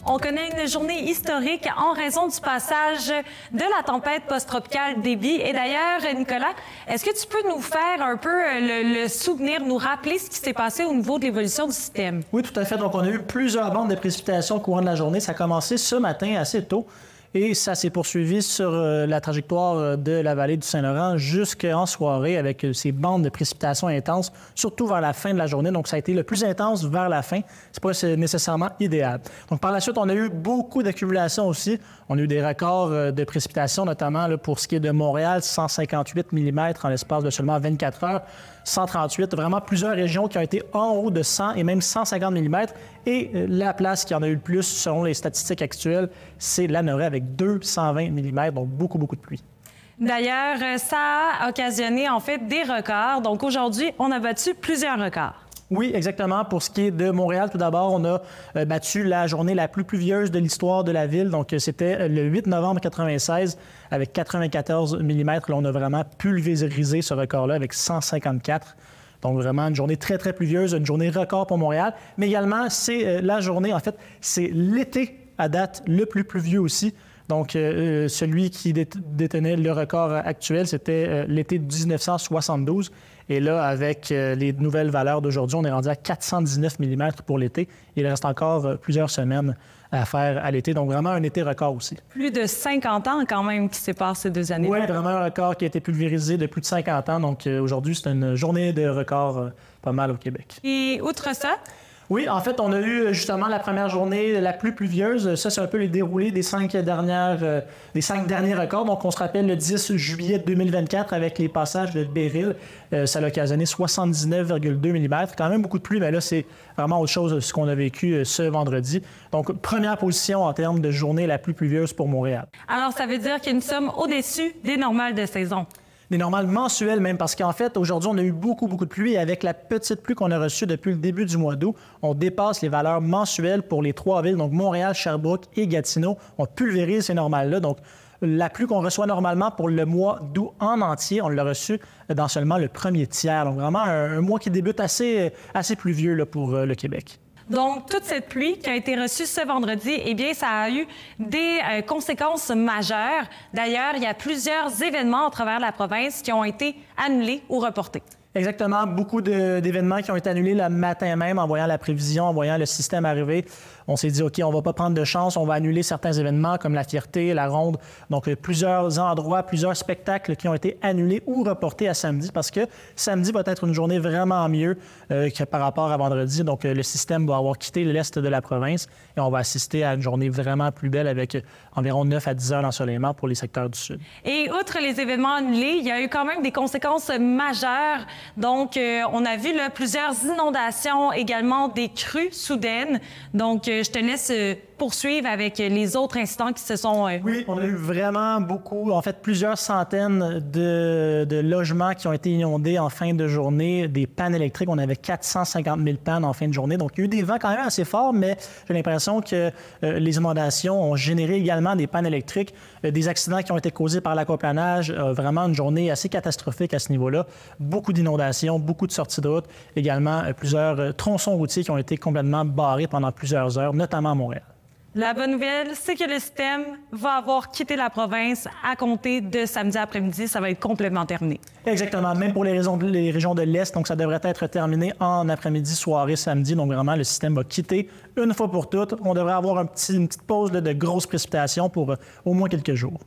On connaît une journée historique en raison du passage de la tempête post-tropicale Debby. Et d'ailleurs, Nicolas, est-ce que tu peux nous faire un peu le souvenir, nous rappeler ce qui s'est passé au niveau de l'évolution du système? Oui, tout à fait. Donc, on a eu plusieurs bandes de précipitations au courant de la journée. Ça a commencé ce matin assez tôt. Et ça s'est poursuivi sur la trajectoire de la vallée du Saint-Laurent jusqu'en soirée avec ces bandes de précipitations intenses, surtout vers la fin de la journée. Donc, ça a été le plus intense vers la fin. C'est pas nécessairement idéal. Donc, par la suite, on a eu beaucoup d'accumulations aussi. On a eu des records de précipitations, notamment là, pour ce qui est de Montréal, 158 mm en l'espace de seulement 24 heures. 138, vraiment plusieurs régions qui ont été en haut de 100 et même 150 mm. Et la place qui en a eu le plus, selon les statistiques actuelles, c'est Lanoraie avec 220 mm, donc beaucoup de pluie. D'ailleurs, ça a occasionné en fait des records. Donc aujourd'hui, on a battu plusieurs records. Oui, exactement. Pour ce qui est de Montréal, tout d'abord, on a battu la journée la plus pluvieuse de l'histoire de la ville. Donc, c'était le 8 novembre 1996 avec 94 mm. Là, on a vraiment pulvérisé ce record-là avec 154. Donc, vraiment une journée très pluvieuse, une journée record pour Montréal. Mais également, c'est la journée, en fait, c'est l'été à date le plus pluvieux aussi. Donc, celui qui détenait le record actuel, c'était l'été 1972. Et là, avec les nouvelles valeurs d'aujourd'hui, on est rendu à 419 mm pour l'été. Il reste encore plusieurs semaines à faire à l'été. Donc, vraiment un été record aussi. Plus de 50 ans quand même qui séparent ces deux années. Oui, vraiment un record qui a été pulvérisé de plus de 50 ans. Donc, aujourd'hui, c'est une journée de record pas mal au Québec. Et outre ça? Oui, en fait, on a eu justement la première journée la plus pluvieuse. Ça, c'est un peu le déroulé des 5 derniers records. Donc, on se rappelle le 10 juillet 2024 avec les passages de Beryl. Ça a occasionné 79,2 mm. Quand même beaucoup de pluie, mais là, c'est vraiment autre chose de ce qu'on a vécu ce vendredi. Donc, première position en termes de journée la plus pluvieuse pour Montréal. Alors, ça veut dire que nous sommes au-dessus des normales de saison. Des normales mensuelles même, parce qu'en fait, aujourd'hui, on a eu beaucoup de pluie. Et avec la petite pluie qu'on a reçue depuis le début du mois d'août, on dépasse les valeurs mensuelles pour les 3 villes, donc Montréal, Sherbrooke et Gatineau. On pulvérise ces normales-là. Donc, la pluie qu'on reçoit normalement pour le mois d'août en entier, on l'a reçue dans seulement le premier tiers. Donc, vraiment un mois qui débute assez pluvieux là, pour le Québec. Donc, toute cette pluie qui a été reçue ce vendredi, eh bien, ça a eu des conséquences majeures. D'ailleurs, il y a plusieurs événements à travers la province qui ont été annulés ou reportés. Exactement. Beaucoup d'événements qui ont été annulés le matin même en voyant la prévision, en voyant le système arriver. On s'est dit, OK, on ne va pas prendre de chance, on va annuler certains événements comme la Fierté, la Ronde. Donc, plusieurs endroits, plusieurs spectacles qui ont été annulés ou reportés à samedi parce que samedi va être une journée vraiment mieux que par rapport à vendredi. Donc, le système va avoir quitté l'est de la province et on va assister à une journée vraiment plus belle avec environ 9 à 10 heures d'ensoleillement pour les secteurs du sud. Et outre les événements annulés, il y a eu quand même des conséquences majeures. Donc, on a vu là, plusieurs inondations, également des crues soudaines. Donc, je te laisse poursuivre avec les autres incidents qui se sont... Oui, on a eu vraiment beaucoup, en fait, plusieurs centaines de logements qui ont été inondés en fin de journée, des pannes électriques. On avait 450 000 pannes en fin de journée. Donc, il y a eu des vents quand même assez forts, mais j'ai l'impression que les inondations ont généré également des pannes électriques, des accidents qui ont été causés par l'aquaplanage. Vraiment une journée assez catastrophique à ce niveau-là. Beaucoup d'inondations, beaucoup de sorties de route. Également, plusieurs tronçons routiers qui ont été complètement barrés pendant plusieurs heures, notamment à Montréal. La bonne nouvelle, c'est que le système va avoir quitté la province à compter de samedi après-midi. Ça va être complètement terminé. Exactement, même pour les régions de l'Est. Donc, ça devrait être terminé en après-midi, soirée, samedi. Donc, vraiment, le système va quitter une fois pour toutes. On devrait avoir une petite pause de grosses précipitations pour au moins quelques jours.